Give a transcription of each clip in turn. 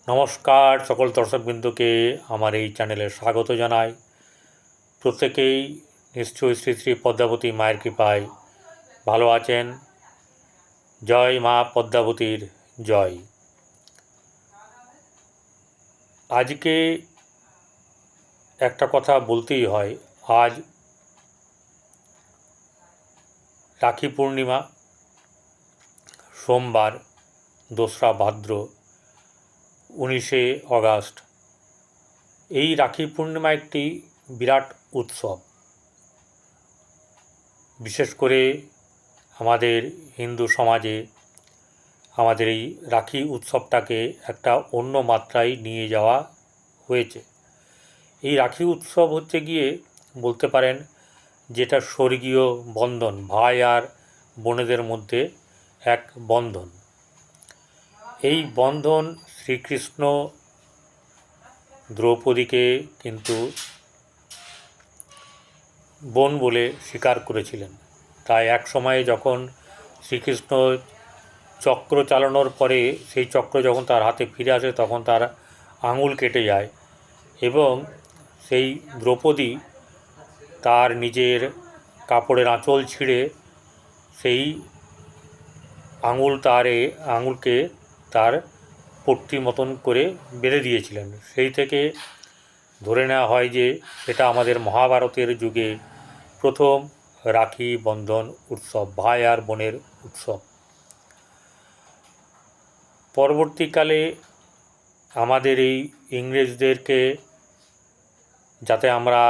নমস্কার সকল দর্শকবৃন্দকে আমার এই চ্যানেলে স্বাগত জানাই। প্রত্যেকেই নিশ্চয়ই শ্রী শ্রী পদ্মাবতী মায়ের কৃপায় ভালো আছেন। জয় মা পদ্মাবতীর জয়। আজকে একটা কথা বলতেই হয়, আজ রাখি পূর্ণিমা, সোমবার, 2রা ভাদ্র, 19শে অগাস্ট। এই রাখি পূর্ণিমা একটি বিরাট উৎসব। বিশেষ করে আমাদের হিন্দু সমাজে আমাদের এই রাখি উৎসবটাকে একটা অন্য মাত্রায় নিয়ে যাওয়া হয়েছে। এই রাখি উৎসব হচ্ছে গিয়ে বলতে পারেন যেটা স্বর্গীয় বন্ধন, ভাই আর বোনেদের মধ্যে এক বন্ধন। এই বন্ধন শ্রীকৃষ্ণ দ্রৌপদীকে কিন্তু বোন বলে স্বীকার করেছিলেন। তাই এক সময়ে যখন শ্রীকৃষ্ণ চক্র চালানোর পরে সেই চক্র যখন তার হাতে ফিরে আসে তখন তার আঙুল কেটে যায় এবং সেই দ্রৌপদী তার নিজের কাপড়ের আঁচল ছিঁড়ে সেই আঙুলকে তার পট্টির মতন করে বেঁধে দিয়েছিলেন। সেই থেকে ধরে নেওয়া হয় যে সেটা আমাদের মহাভারতের যুগে প্রথম রাখি বন্ধন উৎসব, ভাই আর বোনের উৎসব। পরবর্তীকালে আমাদের এই ইংরেজদেরকে যাতে আমরা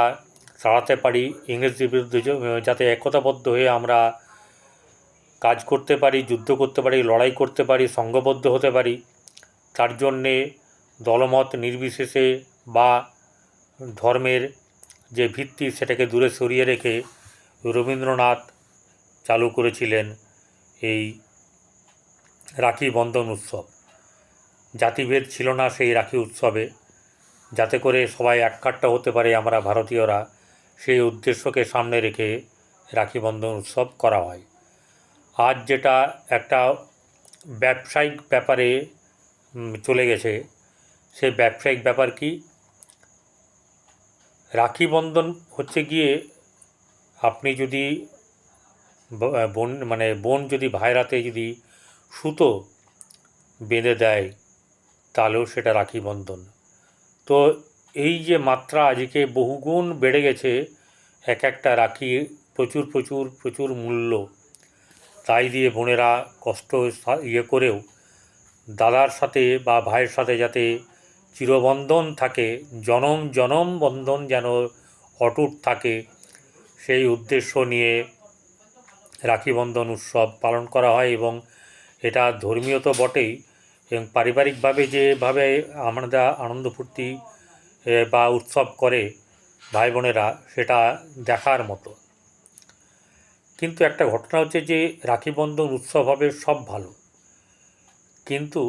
তাড়াতে পারি, ইংরেজদের বিরুদ্ধে যাতে একতাবদ্ধ হয়ে আমরা কাজ করতে পারি, যুদ্ধ করতে পারি, লড়াই করতে পারি, সংঘবদ্ধ হতে পারি, তার জন্যে দলমত নির্বিশেষে বা ধর্মের যে ভিত্তি সেটাকে দূরে সরিয়ে রেখে রবীন্দ্রনাথ চালু করেছিলেন এই রাখি বন্ধন উৎসব। জাতিভেদ ছিল না সেই রাখি উৎসবে, যাতে করে সবাই এককাট্টা হতে পারে আমরা ভারতীয়রা, সেই উদ্দেশ্যকে সামনে রেখে রাখি বন্ধন উৎসব করা হয়। আজ যেটা একটা ব্যবসায়িক ব্যাপারে চলে গেছে, সেই ব্যবসায়িক ব্যাপার কি? রাখি বন্ধন হচ্ছে গিয়ে আপনি যদি বোন যদি ভাইয়ের হাতে যদি সুতো বেঁধে দেয় তাহলেও সেটা রাখি বন্ধন। তো এই যে মাত্রা আজকে বহুগুণ বেড়ে গেছে, এক একটা রাখি প্রচুর প্রচুর প্রচুর মূল্য। তাই দিয়ে বোনেরা কষ্ট করেও দাদার সাথে বা ভাইয়ের সাথে যাতে চিরবন্ধন থাকে, জনম জনম বন্ধন যেন অটুট থাকে, সেই উদ্দেশ্য নিয়ে রাখি বন্ধন উৎসব পালন করা হয়। এবং এটা ধর্মীয় তো বটেই, এবং পারিবারিকভাবে যেভাবে আমরা আনন্দ ফুর্তি বা উৎসব করে ভাই বোনেরা, সেটা দেখার মতো। কিন্তু একটা ঘটনা হচ্ছে যে রাখি বন্ধন উৎসব হবে সব ভালো, কিন্তু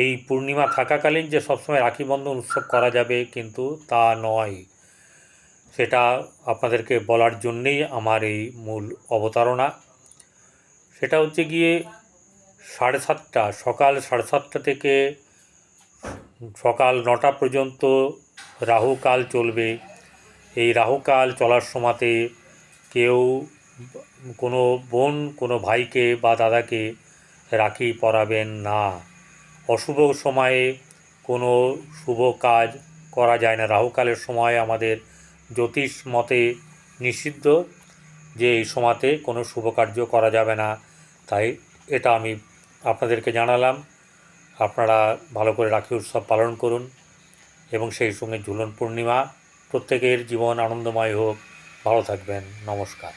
এই পূর্ণিমা থাকাকালীন যে সবসময় রাখি বন্ধন উৎসব করা যাবে কিন্তু তা নয়। সেটা আপনাদেরকে বলার জন্যেই আমার এই মূল অবতারণা। সেটা হচ্ছে গিয়ে সকাল 7:30 থেকে সকাল 9টা পর্যন্ত রাহুকাল চলবে। এই রাহুকাল চলার সময়তে কেউ কোনো বোন কোনো ভাইকে বা দাদাকে রাখি পরাবেন না। অশুভ সময়ে কোনো শুভ কাজ করা যায় না। রাহুকালের সময় আমাদের জ্যোতিষ মতে নিষিদ্ধ যে এই সময়তে কোনো শুভ কার্য করা যাবে না। তাই এটা আমি আপনাদেরকে জানালাম। আপনারা ভালো করে রাখি উৎসব পালন করুন এবং সেই সঙ্গে ঝুলন পূর্ণিমা। প্রত্যেকের জীবন আনন্দময় হোক। ভালো থাকবেন। নমস্কার।